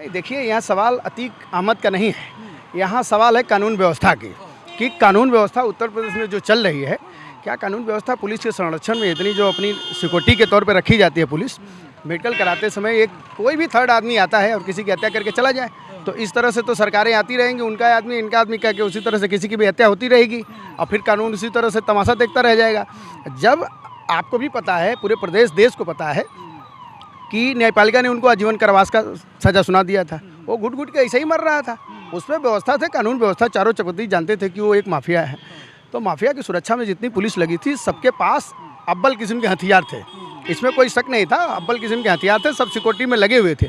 नहीं, देखिए यहाँ सवाल अतीक अहमद का नहीं है, यहाँ सवाल है कानून व्यवस्था की कि कानून व्यवस्था उत्तर प्रदेश में जो चल रही है, क्या कानून व्यवस्था पुलिस के संरक्षण में इतनी जो अपनी सिक्योरिटी के तौर पे रखी जाती है। पुलिस मेडिकल कराते समय एक कोई भी थर्ड आदमी आता है और किसी की हत्या करके चला जाए, तो इस तरह से तो सरकारें आती रहेंगी, उनका आदमी इनका आदमी कह के उसी तरह से किसी की भी हत्या होती रहेगी और फिर कानून उसी तरह से तमाशा देखता रह जाएगा। जब आपको भी पता है, पूरे प्रदेश देश को पता है कि न्यायपालिका ने उनको आजीवन कारावास का सज़ा सुना दिया था, वो घुट घुट के ऐसे ही मर रहा था। उसमें व्यवस्था थे, कानून व्यवस्था, चारों चकवती जानते थे कि वो एक माफिया है। तो माफिया की सुरक्षा में जितनी पुलिस लगी थी, सबके पास अव्वल किस्म के हथियार थे, इसमें कोई शक नहीं था। अव्वल किस्म के हथियार थे, सब सिक्योरिटी में लगे हुए थे।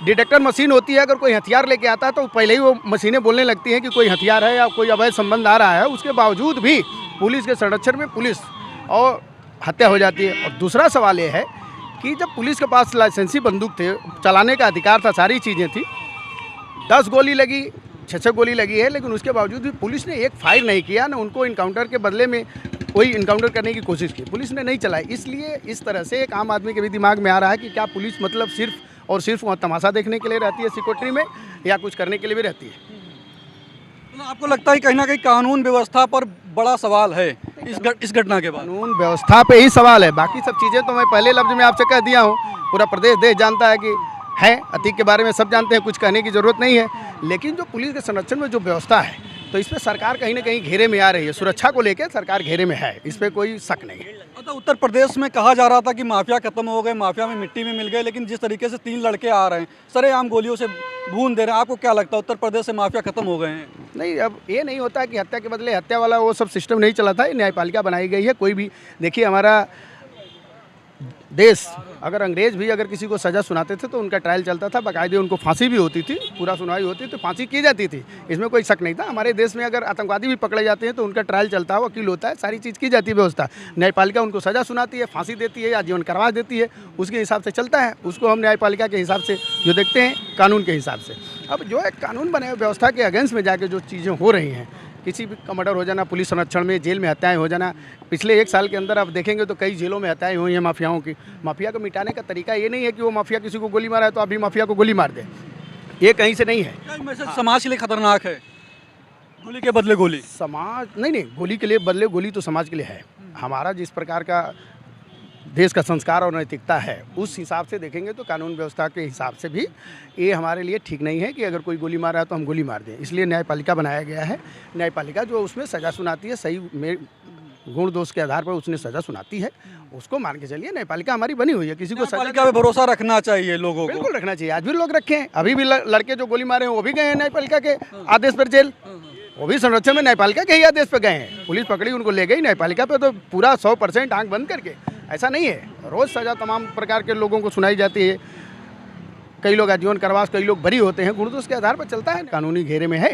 डिटेक्टर मशीन होती है, अगर कोई हथियार लेके आता है तो पहले ही वो मशीनें बोलने लगती हैं कि कोई हथियार है या कोई अवैध संबंध आ रहा है। उसके बावजूद भी पुलिस के संरक्षण में पुलिस और हत्या हो जाती है। और दूसरा सवाल ये है कि जब पुलिस के पास लाइसेंसी बंदूक थे, चलाने का अधिकार था, सारी चीज़ें थी, 10 गोली लगी, 6 गोली लगी है, लेकिन उसके बावजूद भी पुलिस ने एक फायर नहीं किया, ना उनको इनकाउंटर के बदले में कोई इनकाउंटर करने की कोशिश की, पुलिस ने नहीं चलाई। इसलिए इस तरह से एक आम आदमी के भी दिमाग में आ रहा है कि क्या पुलिस मतलब सिर्फ और सिर्फ वहाँ तमाशा देखने के लिए रहती है सिक्योरिटी में, या कुछ करने के लिए भी रहती है। तो आपको लगता है कहीं ना कहीं कानून व्यवस्था पर बड़ा सवाल है इस घटना के बाद? कानून व्यवस्था पे ही सवाल है, बाकी सब चीज़ें तो मैं पहले लफ्ज़ में आपसे कह दिया हूँ। पूरा प्रदेश देश जानता है कि है, अतीक के बारे में सब जानते हैं, कुछ कहने की ज़रूरत नहीं है। लेकिन जो पुलिस के संरक्षण में जो व्यवस्था है, तो इसमें सरकार कहीं ना कहीं घेरे में आ रही है। सुरक्षा को लेकर सरकार घेरे में है, इस पर कोई शक नहीं है। तो उत्तर प्रदेश में कहा जा रहा था कि माफिया खत्म हो गए, माफिया में मिट्टी में मिल गए, लेकिन जिस तरीके से 3 लड़के आ रहे हैं, सरेआम गोलियों से भून दे रहे हैं, आपको क्या लगता है उत्तर प्रदेश से माफिया खत्म हो गए हैं? नहीं, अब ये नहीं होता कि हत्या के बदले हत्या वाला वो सब सिस्टम नहीं चला था। न्यायपालिका बनाई गई है। कोई भी देखिए, हमारा देश, अगर अंग्रेज भी अगर किसी को सज़ा सुनाते थे तो उनका ट्रायल चलता था, बाकायदे उनको फांसी भी होती थी, पूरा सुनवाई होती थी, फांसी की जाती थी, इसमें कोई शक नहीं था। हमारे देश में अगर आतंकवादी भी पकड़े जाते हैं तो उनका ट्रायल चलता है, वकील होता है, सारी चीज़ की जाती है व्यवस्था। न्यायपालिका उनको सज़ा सुनाती है, फांसी देती है या जीवन कारावास देती है, उसके हिसाब से चलता है। उसको हम न्यायपालिका के हिसाब से जो देखते हैं, कानून के हिसाब से। अब जो एक कानून बने व्यवस्था के अगेंस्ट में जाके जो चीज़ें हो रही हैं, किसी भी का मर्डर हो जाना, पुलिस संरक्षण में, जेल में हत्याएं हो जाना, पिछले 1 साल के अंदर आप देखेंगे तो कई जेलों में हत्याएं हुई हैं माफियाओं की। माफिया को मिटाने का तरीका ये नहीं है कि वो माफिया किसी को गोली मारा है तो आप भी माफिया को गोली मार दें, ये कहीं से नहीं है। मैसेज समाज के लिए खतरनाक है, गोली के बदले गोली। समाज नहीं, गोली के लिए बदले गोली तो समाज के लिए है। हमारा जिस प्रकार का देश का संस्कार और नैतिकता है, उस हिसाब से देखेंगे तो कानून व्यवस्था के हिसाब से भी ये हमारे लिए ठीक नहीं है कि अगर कोई गोली मार रहा है तो हम गोली मार दें। इसलिए न्यायपालिका बनाया गया है। न्यायपालिका जो उसमें सज़ा सुनाती है, सही में गुण दोष के आधार पर उसने सज़ा सुनाती है, उसको मान के चलिए। न्यायपालिका हमारी बनी हुई है, किसी को न्यायपालिका पे भरोसा रखना चाहिए लोगों को। बिल्कुल रखना चाहिए। आज भी लोग रखे हैं, अभी भी लड़के जो गोली मारे हैं वो भी गए हैं न्यायपालिका के आदेश पर जेल, वो भी संरक्षण में न्यायपालिका के ही आदेश पर गए हैं। पुलिस पकड़ी, उनको ले गई न्यायपालिका पे, तो पूरा 100% आंख बंद करके। ऐसा नहीं है, रोज़ सज़ा तमाम प्रकार के लोगों को सुनाई जाती है। कई लोग आजीवन कारावास, कई लोग बरी होते हैं, गुण के आधार पर चलता है। कानूनी घेरे में है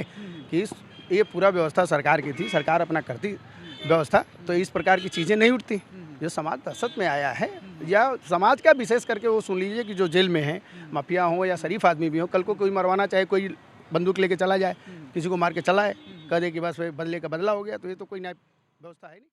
कि ये पूरा व्यवस्था सरकार की थी, सरकार अपना करती व्यवस्था, तो इस प्रकार की चीज़ें नहीं उठती। जो समाज दहशत में आया है, या समाज का विशेष करके वो सुन लीजिए कि जो जेल में है, माफिया हो या शरीफ आदमी भी हो, कल को कोई मरवाना चाहे, कोई बंदूक लेके चला जाए, किसी को मार के चला है, कह दे कि बस बदले का बदला हो गया, तो ये तो कोई न्याय व्यवस्था है नहीं।